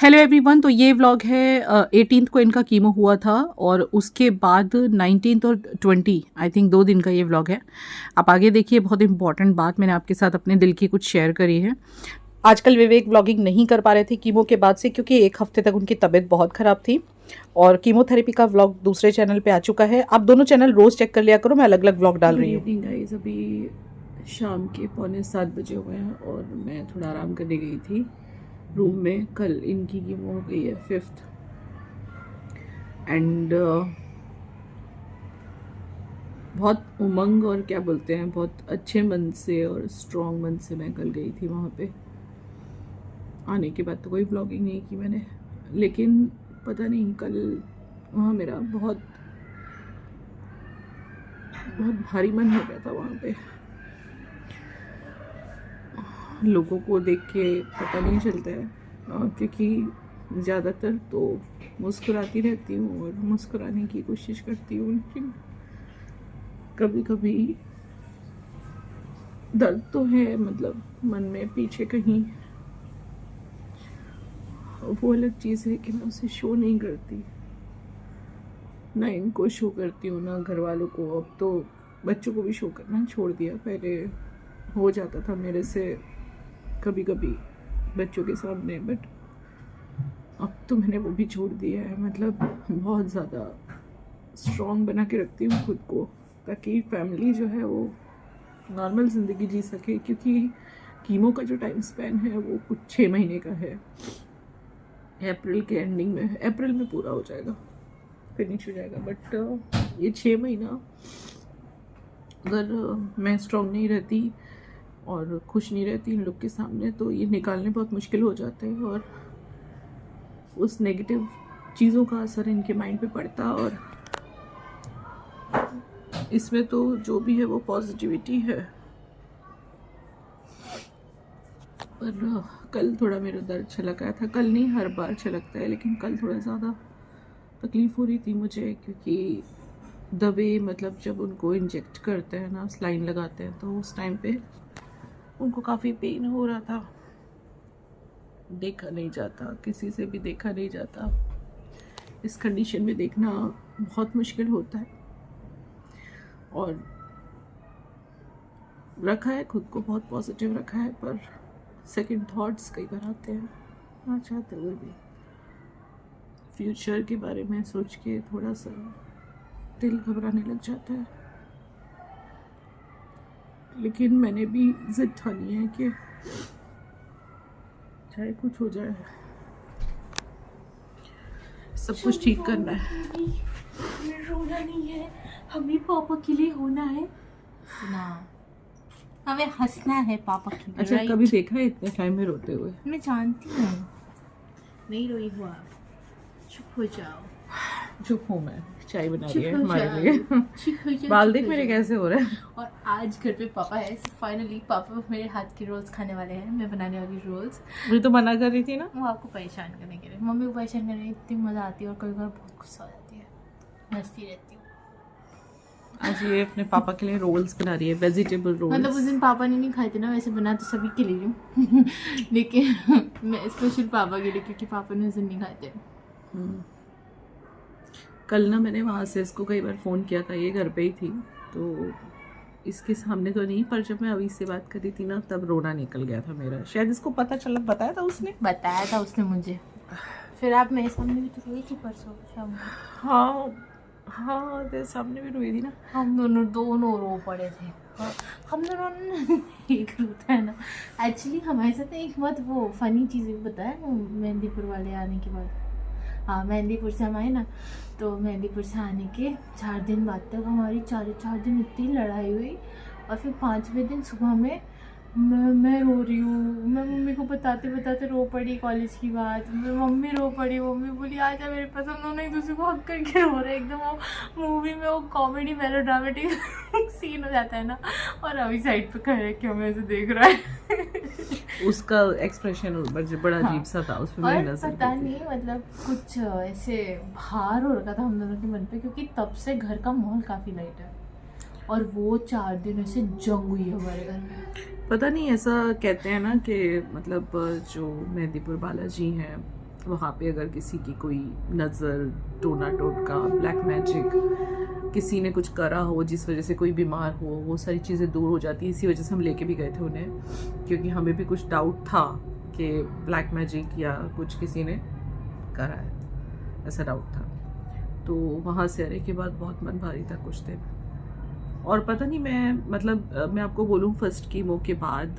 Hello everyone. तो ये vlog है 18th को इनका कीमो हुआ था और उसके बाद 19th और 20 आई थिंक 2 दिन का ये व्लॉग है। आप आगे देखिए, बहुत इंपॉर्टेंट बात मैंने आपके साथ अपने दिल की कुछ शेयर करी है। आजकल विवेक व्लॉगिंग नहीं कर पा रहे थे कीमो के बाद से, क्योंकि 1 हफ्ते तक उनकी तबीयत बहुत ख़राब थी और कीमोथेरेपी का व्लॉग दूसरे चैनल पे आ चुका है। आप दोनों चैनल रोज़ चेक कर लिया करो, मैं अलग अलग व्लॉग डाल रही हूँ। गाइस, अभी शाम के 6:45 बजे हुए हैं और मैं थोड़ा आराम करने गई थी रूम में। कल इनकी कीमो हो गई है 5th एंड बहुत उमंग और क्या बोलते हैं, बहुत अच्छे मन से और स्ट्रॉन्ग मन से मैं कल गई थी वहाँ पे। आने के बाद तो कोई ब्लॉगिंग नहीं की मैंने, लेकिन पता नहीं कल वहाँ मेरा बहुत बहुत भारी मन हो गया था वहाँ पे। लोगों को देख के पता नहीं चलता है, क्योंकि ज़्यादातर तो मुस्कुराती रहती हूँ और मुस्कुराने की कोशिश करती हूँ, लेकिन कभी कभी दर्द तो है, मतलब मन में पीछे कहीं। वो अलग चीज़ है कि मैं उसे शो नहीं करती, ना इनको शो करती हूँ ना घर वालों को। अब तो बच्चों को भी शो करना छोड़ दिया। पहले हो जाता था मेरे से कभी कभी बच्चों के सामने, बट अब तो मैंने वो भी छोड़ दिया है। मतलब बहुत ज़्यादा स्ट्रॉन्ग बना के रखती हूँ खुद को, ताकि फैमिली जो है वो नॉर्मल ज़िंदगी जी सके, क्योंकि कीमो का जो टाइम स्पैन है वो कुछ 6 महीने का है। अप्रैल के एंडिंग में, अप्रैल में पूरा हो जाएगा, फिनिश हो जाएगा। बट ये 6 महीना अगर मैं स्ट्रॉन्ग नहीं रहती और खुश नहीं रहती इन लोग के सामने, तो ये निकालने बहुत मुश्किल हो जाते हैं और उस नेगेटिव चीज़ों का असर इनके माइंड पे पड़ता। और इसमें तो जो भी है वो पॉजिटिविटी है। पर कल थोड़ा मेरा दर्द छलकाया था। कल नहीं, हर बार छलकता है, लेकिन कल थोड़ा ज़्यादा तकलीफ़ हो रही थी मुझे, क्योंकि दवे मतलब जब उनको इंजेक्ट करते हैं ना, स्लाइन लगाते हैं, तो उस टाइम पे उनको काफ़ी पेन हो रहा था। देखा नहीं जाता, किसी से भी देखा नहीं जाता। इस कंडीशन में देखना बहुत मुश्किल होता है। और रखा है खुद को बहुत पॉजिटिव रखा है, पर सेकंड थॉट्स कई बार आते हैं ना चाहते हुए भी। फ्यूचर के बारे में सोच के थोड़ा सा दिल घबराने लग जाता है। लेकिन मैंने भी जिद ठानी है कि चाहे कुछ हो जाए, सब कुछ ठीक करना है। रोना नहीं है, हमें पापा के लिए होना है ना, हमें हंसना है पापा के लिए। अच्छा, कभी देखा है इतने टाइम में रोते हुए? मैं जानती हूँ, नहीं रोई हुआ, चुप हो जाओ। चुप हूँ मैं, चाय बना रही है हमारे लिए। बाल देख मेरे कैसे हो रहे हैं। और आज घर पे पापा है, फाइनली पापा मेरे हाथ के रोल्स खाने वाले हैं। मैं बनाने वाली रोल्स। मुझे तो मना कर रही थी ना, वो आपको परेशान करने के लिए, मम्मी को परेशान करने में इतनी मज़ा आती है और कभी कभी बहुत गुस्सा हो जाती है, हंसती रहती हूँ। आज ये अपने पापा के लिए रोल्स बना रही है, वेजिटेबल रोल्स। मतलब उस दिन पापा ने नहीं खाए थे ना, वैसे बना तो सभी के लिए हूँ लेकिन मैं स्पेशल पापा के लिए, क्योंकि पापा ने उस दिन नहीं खाए थे। कल ना मैंने वहाँ से इसको कई बार फ़ोन किया था, ये घर पे ही थी, तो इसके सामने तो नहीं, पर जब मैं अभी से बात कर रही थी ना, तब रोना निकल गया था मेरा। शायद इसको पता चला, बताया था उसने मुझे। फिर आप मेरे सामने भी तो रोई थी परसों शाम को। हाँ तेरे सामने भी रोई थी ना। हम दोनों रो पड़े थे। हम दोनों एक रोता है ना। एक्चुअली हमारे साथ एक बहुत वो फनी चीज़ भी बताया ना, मेहंदीपुर वाले आने के बाद। हाँ, मेहंदीपुर से हम आए ना, तो मेहंदीपुर से आने के 4 दिन बाद तक हमारी 4 दिन इतनी लड़ाई हुई। और फिर 5वें दिन सुबह में मैं रो रही हूँ। मैं मम्मी को बताते बताते रो पड़ी कॉलेज की बात। मैं मम्मी रो पड़ी, मम्मी बोली आजा मेरे पास। हम दोनों एक दूसरे को हक करके रो रहे, एकदम वो मूवी में वो कॉमेडी मेलोड्रामेटिक सीन हो जाता है ना। और अभी साइड पे खड़े कि हमें ऐसे देख रहा है उसका एक्सप्रेशन बड़ा अजीब सा था उसमें। और पता नहीं, मतलब कुछ ऐसे भार हो रखा था हम दोनों के मन पे, क्योंकि तब से घर का माहौल काफ़ी लाइट है और वो 4 दिन ऐसे जंग हुई है हमारे घर में। पता नहीं, ऐसा कहते हैं ना कि मतलब जो मेहंदीपुर बालाजी हैं वहाँ पे अगर किसी की कोई नज़र, टोना टोटका, ब्लैक मैजिक, किसी ने कुछ करा हो जिस वजह से कोई बीमार हो, वो सारी चीज़ें दूर हो जाती है। इसी वजह से हम लेके भी गए थे उन्हें, क्योंकि हमें भी कुछ डाउट था कि ब्लैक मैजिक या कुछ किसी ने करा है, ऐसा डाउट था। तो वहाँ से आने के बाद बहुत मन भारी था कुछ दिन। और पता नहीं मैं आपको बोलूँ, फर्स्ट कीमो के बाद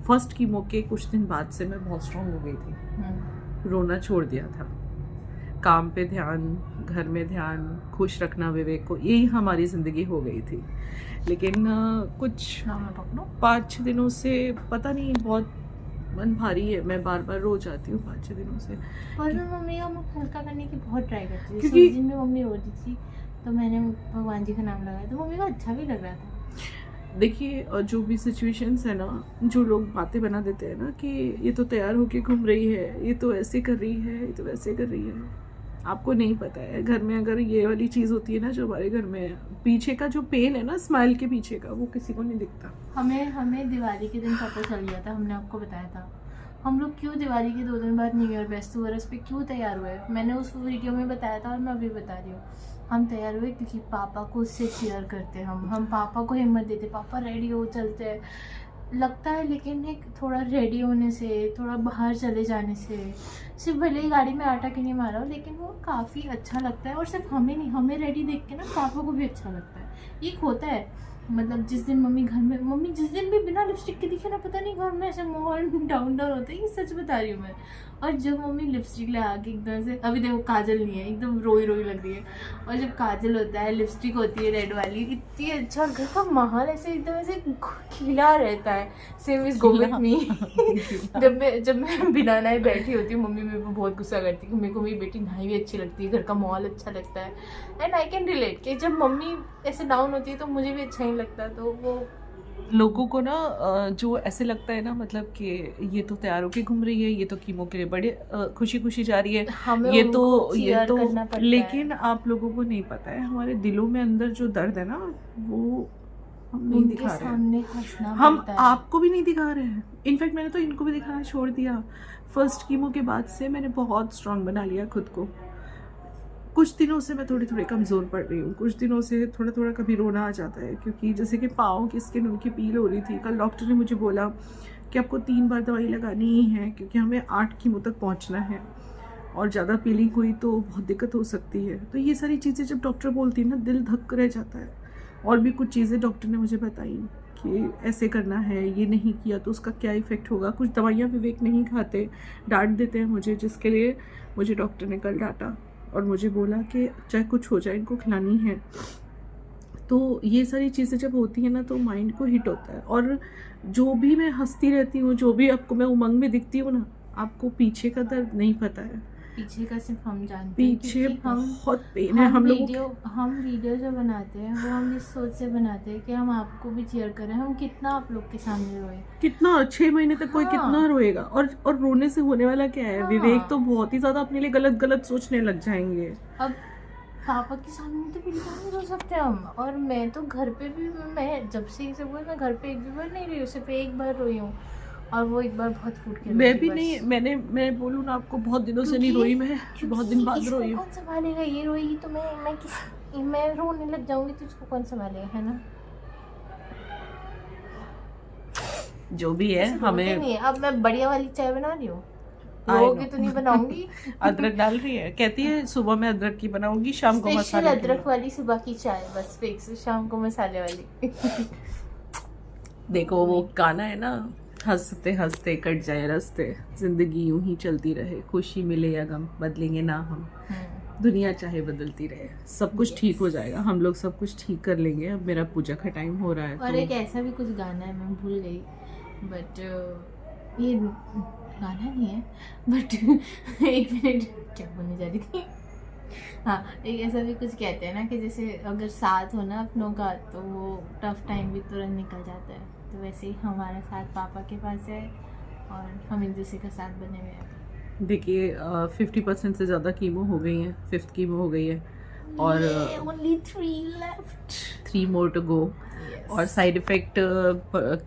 फर्स्ट कीमो के कुछ दिन बाद से मैं बहुत स्ट्रांग हो गई थी। रोना छोड़ दिया था, काम पे ध्यान, घर में ध्यान, खुश रखना विवेक को, यही हमारी ज़िंदगी हो गई थी। लेकिन कुछ 5-6 दिनों से पता नहीं बहुत मन भारी है, मैं बार बार रो जाती हूँ 5-6 दिनों से। पर मैं मम्मी का मुख हल्का करने की बहुत ट्राई करती थी। क्योंकि दिन में मम्मी रो रही थी तो मैंने भगवान जी का नाम लगाया, तो मम्मी को अच्छा भी लग रहा था। देखिए, जो भी सिचुएशंस है ना, जो लोग बातें बना देते हैं ना कि ये तो तैयार होके घूम रही है, ये तो ऐसे कर रही है, ये तो वैसे कर रही है, आपको नहीं पता है। घर में अगर ये वाली चीज़ होती है ना, जो हमारे घर में पीछे का जो पेन है ना, स्माइल के पीछे का, वो किसी को नहीं दिखता। हमें दिवाली के दिन पता चल गया था, हमने आपको बताया था। हम लोग क्यों दिवाली के 2 दिन बाद न्यू ईयर बेस्तु बरस पे क्यों तैयार हुए, मैंने उस वीडियो में बताया था और मैं अभी बता रही हूँ। हम तैयार हुए क्योंकि पापा को उससे चीयर करते हैं, हम पापा को हिम्मत देते, पापा रेडी हो चलते हैं लगता है। लेकिन एक थोड़ा रेडी होने से, थोड़ा बाहर चले जाने से, सिर्फ भले ही गाड़ी में आटा के नहीं मारा हो, लेकिन वो काफ़ी अच्छा लगता है। और सिर्फ हमें नहीं, हमें रेडी देख के ना पापा को भी अच्छा लगता है। एक होता है मतलब जिस दिन मम्मी जिस दिन भी बिना लिपस्टिक के दिखे ना, पता नहीं घर में ऐसे माहौल डाउन होता है, ये सच बता रही हूँ मैं। और जब मम्मी लिपस्टिक लगा के एकदम से, अभी देखो काजल नहीं है, एकदम रोई रोई लग रही है, और जब काजल होता है, लिपस्टिक होती है रेड वाली, इतनी अच्छा घर का माहौल ऐसे एकदम ऐसे खिला रहता है। Same is go with me. जब मैं बिना नहाए बैठी होती हूँ, मम्मी मेरे को बहुत गुस्सा करती है कि मेरे को मेरी बेटी नहाई भी अच्छी लगती है, घर का माहौल अच्छा लगता है। एंड आई कैन रिलेट कि जब मम्मी ऐसे डाउन होती है तो मुझे भी अच्छा नहीं लगता। तो वो लोगों को ना जो ऐसे लगता है ना, मतलब कि ये तो तैयार होके घूम रही है, ये तो कीमो के लिए बड़े खुशी खुशी जा रही है, ये तो लेकिन आप लोगों को नहीं पता है, हमारे दिलों में अंदर जो दर्द है ना, वो हम नहीं दिखा रहे हैं, हम आपको भी नहीं दिखा रहे हैं। इनफैक्ट मैंने तो इनको भी दिखाना छोड़ दिया। फर्स्ट कीमो के बाद से मैंने बहुत स्ट्रांग बना लिया खुद को। कुछ दिनों से मैं थोड़ी कमज़ोर पड़ रही हूँ, कुछ दिनों से थोड़ा कभी रोना आ जाता है, क्योंकि जैसे कि पाँव की स्किन उनकी पील हो रही थी। कल डॉक्टर ने मुझे बोला कि आपको 3 बार दवाई लगानी ही है, क्योंकि हमें 8 कीमो तक पहुँचना है, और ज़्यादा पीलिंग हुई तो बहुत दिक्कत हो सकती है। तो ये सारी चीज़ें जब डॉक्टर बोलती है ना, दिल धक रह जाता है। और भी कुछ चीज़ें डॉक्टर ने मुझे बताई कि ऐसे करना है, ये नहीं किया तो उसका क्या इफ़ेक्ट होगा। कुछ दवाइयाँ विवेक नहीं खाते, डांट देते हैं मुझे, जिसके लिए मुझे डॉक्टर ने कल डांटा और मुझे बोला कि चाहे कुछ हो जाए, इनको खिलानी है। तो ये सारी चीज़ें जब होती हैं ना, तो माइंड को हिट होता है। और जो भी मैं हंसती रहती हूँ, जो भी आपको मैं उमंग में दिखती हूँ ना, आपको पीछे का दर्द नहीं पता है। पीछे का सिर्फ हम जानते हैं, पीछे बहुत पेन है। हम वीडियो जो बनाते हैं वो हम इस सोच से बनाते हैं कि हम आपको भी चीयर करें। हम कितना आप लोग के सामने रोए, कितना 6 महीने तक कोई कितना रोएगा। और रोने से होने वाला क्या है? विवेक तो बहुत ही ज्यादा अपने लिए गलत सोचने लग जाएंगे। अब पापा के सामने तो बिल्कुल नहीं रो सकते हम। और मैं तो घर पे भी, मैं जब से ये सब हुआ, मैं घर पे एक भी बार नहीं रही हूँ, सिर्फ एक बार रोई हूँ, और वो एक बार बहुत फूट के। मैं भी नहीं, मैं बोलूँ ना आपको, बहुत दिनों से नहीं रोई मैं, बहुत दिन बाद रोई हूँ। कौन संभालेगा? ये रोएगी तो मैं रोने लग जाऊंगी, तो इसको कौन संभालेगा, है ना? जो भी है, हमें नहीं। अब मैं बढ़िया वाली चाय बना रही हूँ, रोगी तो नहीं बनाऊंगी। अदरक डाल रही है, कहती है सुबह में अदरक की बनाऊंगी, शाम को मसाले की। अदरक वाली सुबह की चाय बस फिक्स, शाम को मसाले वाली। देखो वो गाना है ना, हंसते हंसते कट जाए रास्ते, जिंदगी यूं ही चलती रहे, खुशी मिले या गम बदलेंगे ना हम, दुनिया चाहे बदलती रहे, सब कुछ ठीक हो जाएगा, हम लोग सब कुछ ठीक कर लेंगे। अब मेरा पूजा का टाइम हो रहा है। और एक ऐसा भी कुछ गाना है, मैं भूल गई, बट ये गाना नहीं है, बट एक मिनट, क्या बोलने जा रही थी? हाँ, एक ऐसा भी कुछ कहते हैं ना कि जैसे अगर साथ हो ना अपनों का, तो वो टफ टाइम भी तुरंत निकल जाता है। तो वैसे ही हमारा साथ पापा के पास है, और हम एक दूसरे का साथ बने हुए हैं। देखिए 50% से ज़्यादा कीमो हो गई है, 5th कीमो हो गई है, और only 3 left, 3 more to go। और साइड इफ़ेक्ट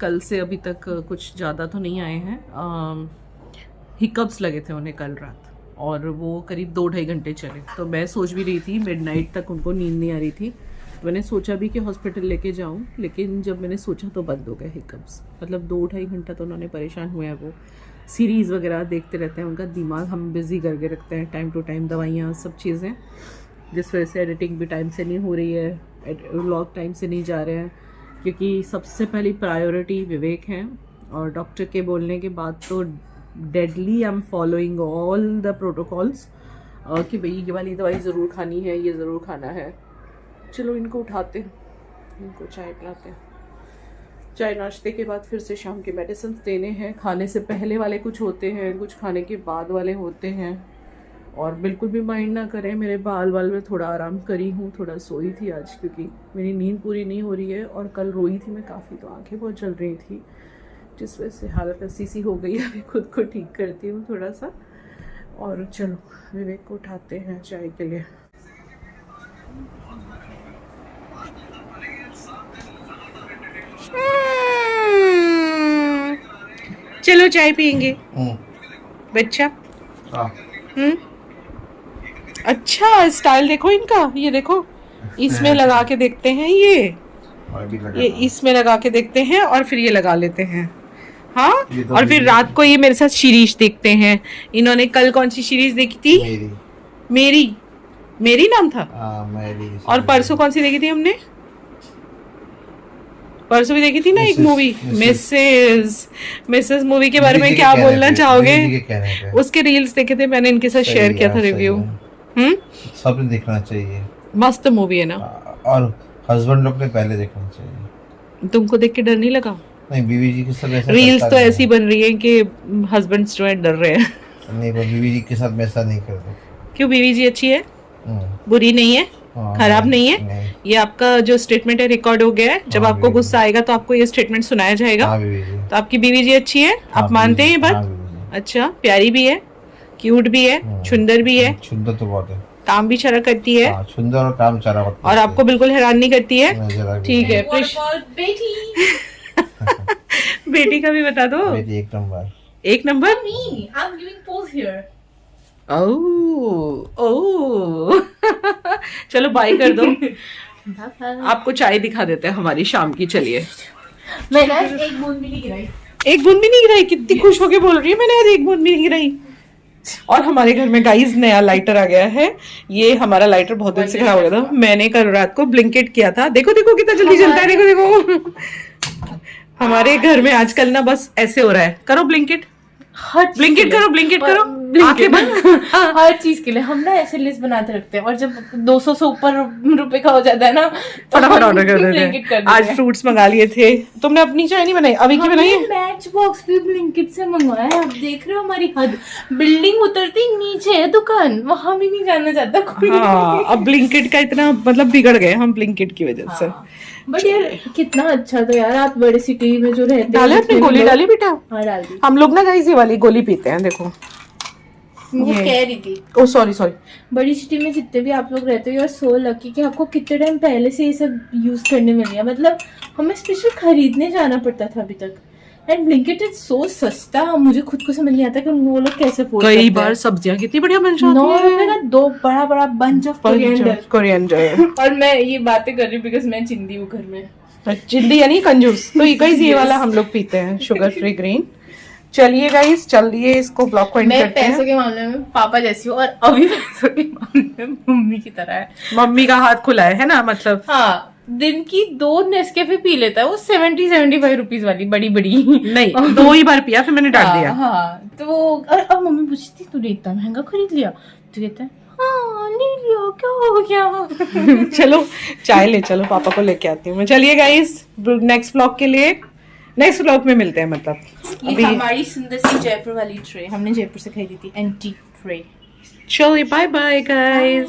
कल से अभी तक कुछ ज़्यादा तो नहीं आए हैं। हिकअप्स लगे थे उन्हें कल रात, और वो करीब 2-2.5 घंटे चले। तो मैं सोच भी रही थी, मिडनाइट तक उनको नींद नहीं आ रही थी, तो मैंने सोचा भी कि हॉस्पिटल लेके जाऊं, लेकिन जब मैंने सोचा तो बंद हो गए हिकअप्स। मतलब 2-2.5 घंटा तो उन्होंने परेशान हुए हैं। वो सीरीज़ वगैरह देखते रहते हैं, उनका दिमाग हम बिज़ी करके रखते हैं, टाइम टू टाइम दवाइयाँ सब चीज़ें, जिस वजह से एडिटिंग भी टाइम से नहीं हो रही है, व्लॉग टाइम से नहीं जा रहे हैं, क्योंकि सबसे पहली प्रायोरिटी विवेक है। और डॉक्टर के बोलने के बाद तो deadly I am following all the protocols कि भाई ये वाली दवाई ज़रूर खानी है, ये ज़रूर खाना है। चलो इनको उठाते हैं, इनको चाय पिलाते हैं। चाय नाश्ते के बाद फिर से शाम के मेडिसिन देने हैं। खाने से पहले वाले कुछ होते हैं, कुछ खाने के बाद वाले होते हैं। और बिल्कुल भी माइंड ना करें, मेरे बाल में थोड़ा आराम करी हूँ, थोड़ा सोई थी आज क्योंकि मेरी नींद पूरी नहीं हो रही है, और कल रोई थी मैं काफ़ी, तो आंखें बहुत जल रही थी, जिस वजह से हालत ऐसी सी हो गई। अभी खुद को ठीक करती हूँ थोड़ा सा। और चलो विवेक को उठाते हैं चाय के लिए। चलो चाय पियेंगे बच्चा। अच्छा स्टाइल देखो इनका, ये देखो, इसमें लगा के देखते हैं, ये इसमें लगा के देखते हैं और फिर ये लगा लेते हैं। हाँ, और फिर रात को ये मेरे साथ सीरीज देखते हैं। इन्होंने कल कौन सी सीरीज देखी थी? मेरी नाम था। मेरी। और परसों कौन सी देखी थी हमने? परसों भी देखी थी ना एक मूवी, मिसेस मूवी के बारे में क्या बोलना चाहोगे? उसके रील्स देखे थे मैंने, इनके साथ शेयर किया था रिव्यू। सबने देखना चाहिए, मस्त मूवी है ना। और हस्बैंड लोग ने पहले देखना चाहिए। तुमको देख के डर नहीं लगा? नहीं, बीवी जी के साथ ऐसा रील्स तो ऐसी बन रही है कि हस्बैंड्स जो है डर रहे हैं। नहीं, पर बीवी जी के साथ मैं ऐसा नहीं करता। क्यों? बीवी जी अच्छी है, बुरी नहीं है, खराब नहीं है। ये आपका जो स्टेटमेंट है रिकॉर्ड हो गया है। जब आपको गुस्सा आएगा तो आपको ये स्टेटमेंट सुनाया जाएगा। तो आपकी बीवी जी अच्छी है, आप मानते हैं ये बात? अच्छा, प्यारी भी है, क्यूट भी है, सुंदर भी है। सुंदर तो बहुत है, काम भी चरा करती है। सुंदर और काम चरा, और आपको बिल्कुल हैरान नहीं करती है। ठीक है। बेटी बेटी का भी बता दो। बेटी एक नंबर। एक number. I'm giving pose here. ओह चलो बाय कर दो। आपको चाय दिखा देते हैं हमारी शाम की। चलिए। मैंने आज एक बूंद भी नहीं गिराई। एक बूंद भी नहीं गिराई? कितनी खुश होके बोल रही है, मैंने आज एक बूंद भी नहीं गिराई। और हमारे घर में गाइस नया लाइटर आ गया है। ये हमारा लाइटर बहुत दिन से खराब हो गया था। मैंने कल रात को ब्लिंकिट किया था। देखो देखो कितना जल्दी जलता है, देखो देखो। हमारे घर में आजकल ना बस ऐसे हो रहा है, करो ब्लिंकिट, ब्लिंकिट करो, ब्लिंकिट करो, आंखें बंद। हर चीज के लिए हम ना ऐसे लिस्ट बनाते रखते हैं, और जब 200 से ऊपर रुपए का हो जाता है ना, फटाफट ऑर्डर कर देते हैं। आज फ्रूट्स मंगा लिए थे। तुमने अपनी चाय नहीं बनाई? अभी की बनाई है? मैच बॉक्स भी ब्लिंकिट से मंगवाया है। आप देख रहे हो हमारी हद। बिल्डिंग उतरती नीचे है दुकान, वहां भी नहीं जाना चाहता कोई। हाँ, अब ब्लिंकिट का इतना मतलब बिगड़ गए हम ब्लिंकिट की वजह से। बट यार कितना अच्छा था यार, आप बड़े सिटी में जो रहते हैं। डाले अपनी गोली डाली बेटा? हाँ डाल दी। हम लोग ना गाइस ये वाली गोली पीते हैं, देखो। वो कह रही थी, ओ सॉरी। बड़ी सिटी में जितने भी आप लोग रहते हो, यार सो लकी कि आपको कितने टाइम पहले से ये सब यूज करने मिल गया। मतलब हमें स्पेशल खरीदने जाना पड़ता था अभी तक। एंड ब्लिंकिट इज सो सस्ता, मुझे खुद को समझ नहीं आता कि वो लोग कैसे अफोर्ड करते हैं। कई बार सब्जियां कितनी बढ़िया बन जाती हैं। 9 रुपए का 2 बड़ा बड़ा बंच ऑफ कोरिएंडर। और मैं ये बातें कर रही हूँ बिकॉज मैं चिंदी हूँ घर में। चिंदी यानी कंजूस। तो गाइस ये वाला हम लोग पीते हैं, शुगर फ्री ग्रीन। चलिए गाइस, चलिए इसको ब्लॉग को एंड करते हैं। मैं पैसों के मामले में पापा जैसी हूँ, और अभी पैसों के मामले में मम्मी की तरह है। मम्मी का हाथ खुला है ना, मतलब। हाँ, दिन की 2 नेस्कैफे पी लेता है वो 70-75 रुपीज वाली बड़ी बड़ी। नहीं, 2 ही बार पिया, फिर मैंने डाल दिया। हाँ, तो अब मम्मी पूछती तूने इतना महंगा खरीद लिया? तो कहता है हाँ ले लिया, क्या हो गया। चलो चाय ले चलो, पापा को लेके आती हूँ मैं। चलिए गाइस, नेक्स्ट व्लॉग के लिए नेक्स्ट व्लॉग में मिलते हैं। मतलब ये हमारी सुंदर सी जयपुर वाली ट्रे हमने जयपुर से खरीदी थी, एंटीक ट्रे। चलिए बाय बाय गाइस।